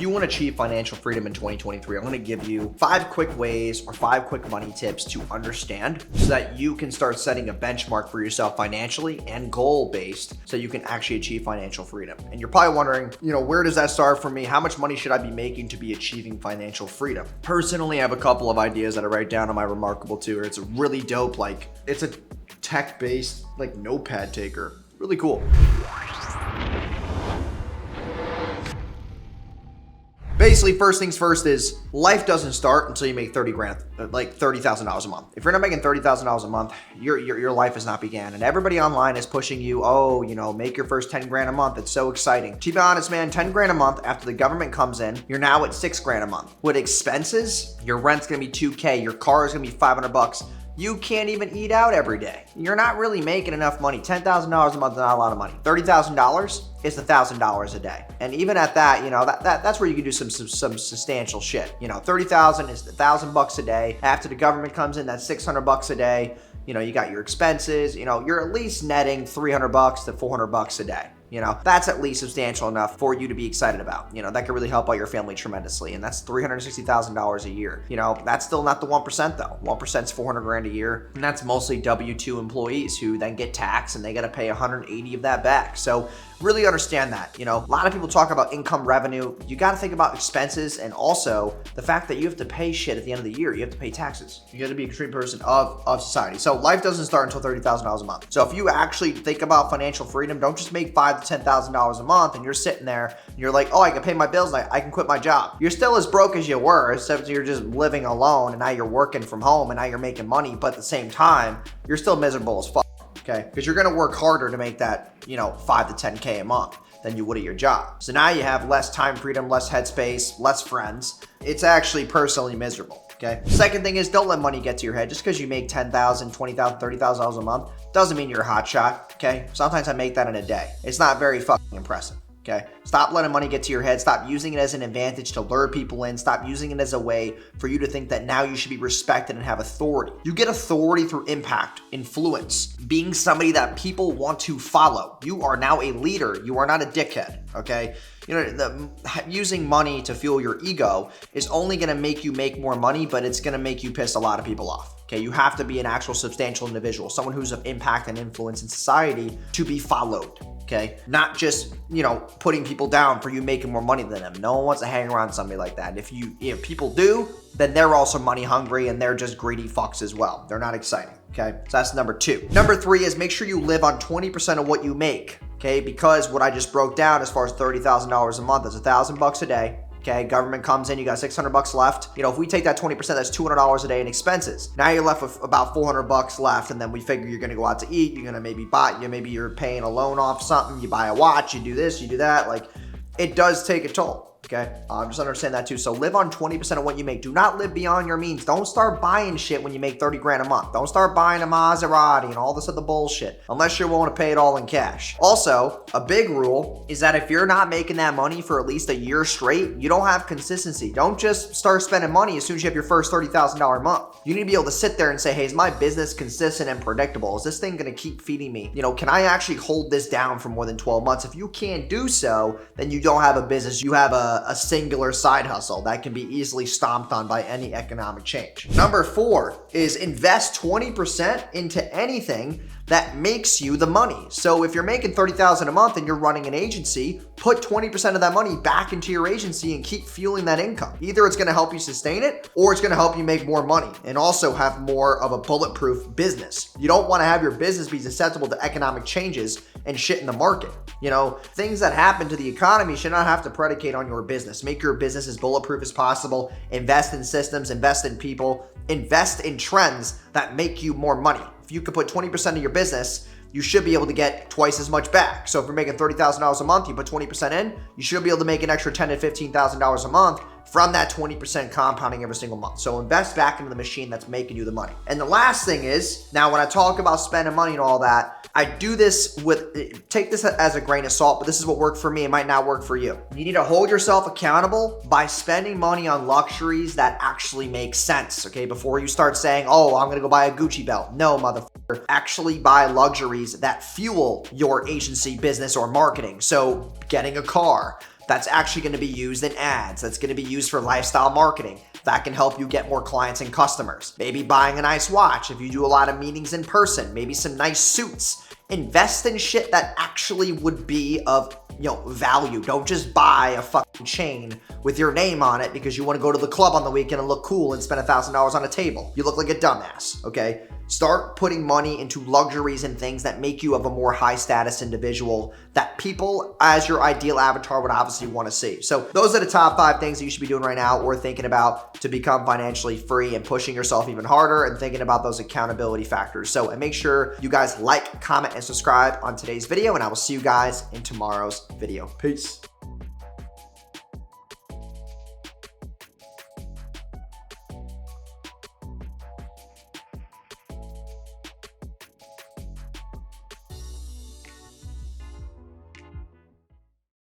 If you want to achieve financial freedom in 2023, I'm going to give you 5 quick ways or 5 quick money tips to understand so that you can start setting a benchmark for yourself financially and goal-based so you can actually achieve financial freedom. And you're probably wondering, where does that start for me? How much money should I be making to be achieving financial freedom? Personally, I have a couple of ideas that I write down on my Remarkable tour. It's a really dope, it's a tech-based, notepad taker. Really cool. Basically, first things first is life doesn't start until you make $30,000 a month. If you're not making $30,000 a month, your life has not began. And everybody online is pushing you, make your first 10 grand a month. It's so exciting. To be honest, man, 10 grand a month after the government comes in, you're now at 6 grand a month. With expenses, your rent's gonna be $2K, your car is gonna be $500. You can't even eat out every day. You're not really making enough money. $10,000 a month is not a lot of money. $30,000 is $1,000 a day. And even at that, that's where you can do some substantial shit. $30,000 is $1,000 a day. After the government comes in, that's $600 a day. You got your expenses. You're at least netting $300 to $400 a day. That's at least substantial enough for you to be excited about. That could really help out your family tremendously. And that's $360,000 a year. That's still not the 1% though. 1% is 400 grand a year. And that's mostly W-2 employees who then get taxed and they got to pay 180 of that back. So really understand that. A lot of people talk about income revenue. You got to think about expenses and also the fact that you have to pay shit at the end of the year. You have to pay taxes. You got to be an extreme person of society. So life doesn't start until $30,000 a month. So if you actually think about financial freedom, don't just make $5,000 to $10,000 a month and you're sitting there and you're like, I can pay my bills and I can quit my job. You're still as broke as you were, except you're just living alone and now you're working from home and now you're making money. But at the same time, you're still miserable as fuck. Okay, because you're gonna work harder to make that, 5 to 10K a month than you would at your job. So now you have less time freedom, less headspace, less friends. It's actually personally miserable. Okay. Second thing is don't let money get to your head. Just because you make $10,000, $20,000, $30,000 a month doesn't mean you're a hot shot. Okay. Sometimes I make that in a day. It's not very fucking impressive. Okay. Stop letting money get to your head. Stop using it as an advantage to lure people in. Stop using it as a way for you to think that now you should be respected and have authority. You get authority through impact, influence, being somebody that people want to follow. You are now a leader. You are not a dickhead. Okay. Using money to fuel your ego is only going to make you make more money, but it's going to make you piss a lot of people off. Okay, you have to be an actual substantial individual, someone who's of impact and influence in society to be followed. Okay, not just putting people down for you making more money than them. No one wants to hang around somebody like that. If people do, then they're also money hungry and they're just greedy fucks as well. They're not exciting. Okay, so that's number 2. Number 3 is make sure you live on 20% of what you make. Okay, because what I just broke down as far as $30,000 a month is $1,000 a day. Okay, government comes in, you got $600 left. If we take that 20%, that's $200 a day in expenses. Now you're left with about $400 left, and then we figure you're gonna go out to eat, you're gonna maybe you're paying a loan off something, you buy a watch, you do this, you do that. It does take a toll. Okay, just understand that too. So live on 20% of what you make. Do not live beyond your means. Don't start buying shit when you make 30 grand a month. Don't start buying a Maserati and all this other bullshit unless you're willing to pay it all in cash. Also, a big rule is that if you're not making that money for at least a year straight, you don't have consistency. Don't just start spending money as soon as you have your first $30,000 a month. You need to be able to sit there and say, hey, is my business consistent and predictable? Is this thing going to keep feeding me? Can I actually hold this down for more than 12 months? If you can't do so, then you don't have a business. You have a singular side hustle that can be easily stomped on by any economic change. Number 4 is invest 20% into anything that makes you the money. So if you're making $30,000 a month and you're running an agency, put 20% of that money back into your agency and keep fueling that income. Either it's gonna help you sustain it or it's gonna help you make more money and also have more of a bulletproof business. You don't wanna have your business be susceptible to economic changes and shit in the market. Things that happen to the economy should not have to predicate on your business. Make your business as bulletproof as possible. Invest in systems, invest in people, invest in trends that make you more money. If you could put 20% of your business, you should be able to get twice as much back. So if you're making $30,000 a month, you put 20% in, you should be able to make an extra $10,000 to $15,000 a month from that 20% compounding every single month. So invest back into the machine that's making you the money. And the last thing is, now when I talk about spending money and all that, I do this take this as a grain of salt, but this is what worked for me. It might not work for you. You need to hold yourself accountable by spending money on luxuries that actually make sense, okay? Before you start saying, oh, I'm gonna go buy a Gucci belt. No, motherfucker. Actually buy luxuries that fuel your agency business or marketing. So getting a car, that's actually going to be used in ads, that's going to be used for lifestyle marketing. That can help you get more clients and customers. Maybe buying a nice watch if you do a lot of meetings in person, maybe some nice suits. Invest in shit that actually would be of value. Don't just buy a fucking chain with your name on it because you want to go to the club on the weekend and look cool and spend $1,000 on a table. You look like a dumbass, okay? Start putting money into luxuries and things that make you of a more high status individual that people as your ideal avatar would obviously want to see. So those are the top 5 things that you should be doing right now or thinking about to become financially free and pushing yourself even harder and thinking about those accountability factors. So and make sure you guys like, comment, and subscribe on today's video, and I will see you guys in tomorrow's video. Peace.